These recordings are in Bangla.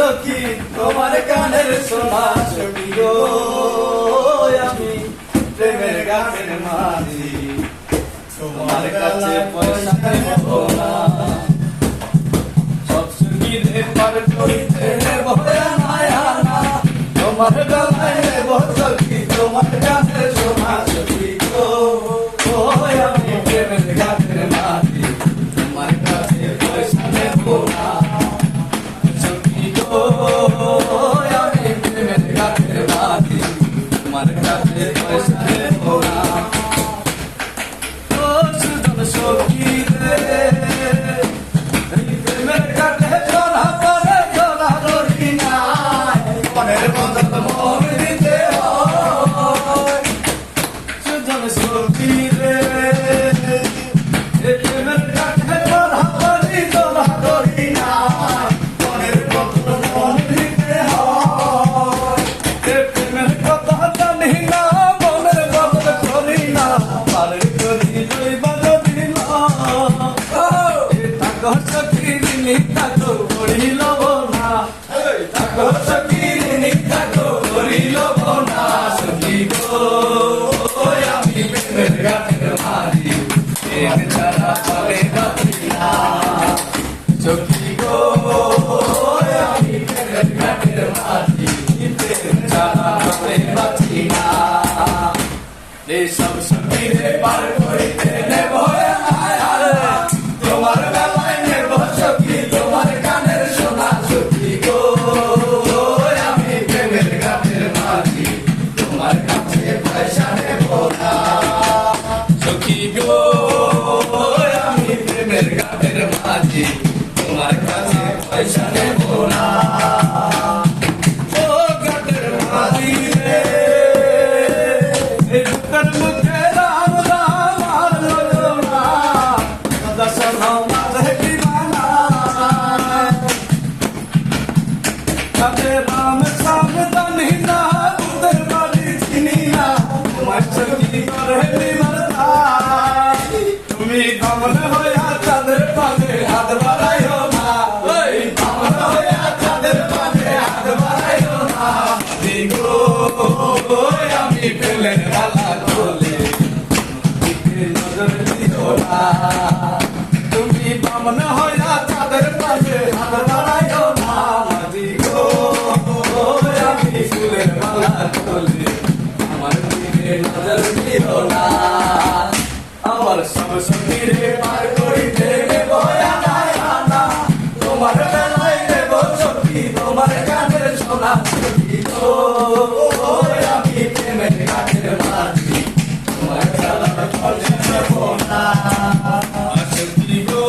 সখী তোমার গানের শোনা ছবি গো আমি প্রেমের গানের মাঝি তোমার কাছে পয়সা নেব না সব সখীরে পার করিতে নেব না তোমার গলায় নেব সখী তোমার গানের শোনা ছবি গো আমি প্রেমের গানের মাঝি তোমার কাছে পয়সা নেব না আমি প্রেমের গানের মাঝি তোমার কাছে পয়সা নেব না ও সুজন সখী রে প্রেমের কাছে ধরা পরে ধরা ধরি না মনের বন্ধন মন দিতে হয় সুজন সখী রে প্রেমের কাছে ধরা পরে ধরা ধরি না মনের বন্ধন মন দিতে হয় প্রেমের কথা জানি না মনের বন্ধন করি না পারে করি লইবা যদি না তাকো সখীরিনী তাকো করি লব না তাকো সখীরিনী তাকো করি লব না সখী গো আমি প্রেমের গানের মাঝি এক ছাড়া চলে বাঁচি না সখী গো আমি প্রেমের গানের মাঝি প্রেম ছাড়া চলে বাঁচি না সব সখীরে পার করিতে নেব তোমার বেলায় নেব সখী তোমার গানের শোনা সখী গো আমি প্রেমের গানের মাঝি তোমার কাছে পয়সা নেব না সখী গো আমি প্রেমের গানের মাঝি তোমার কাছে পয়সা নেব না ও গানের মাঝি রে মুখে রাম রাম আর লো না দর্শন মাঝে দিবানা কাছে রাম সাম জানি না উদর বাড়ি চিনি না তোমার সখী করে নিমরতা তুমি কমল হইয়া চাঁদের পানে হাত বাড়াইও না ওই কমল হইয়া চাঁদের পানে হাত বাড়াইও না দিগো আমি প্রেমের গালা বলে নজর দিও না তুমি বামন হইয়া চাঁদের পাশে হাত বাড়াইও না দিগো আমি ফুলের মালা বলে আমার দিকে নজর দিও না আমার সব সখীরে পার করিতে নেব না তোমার বেলায় নেব সখী তোমার গানের শোনা সখী গো আমি প্রেমের গানের মাঝি তোমার গালার পয়সা নেব না সখী গো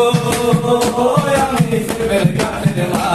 আমি প্রেমের গানের মাঝি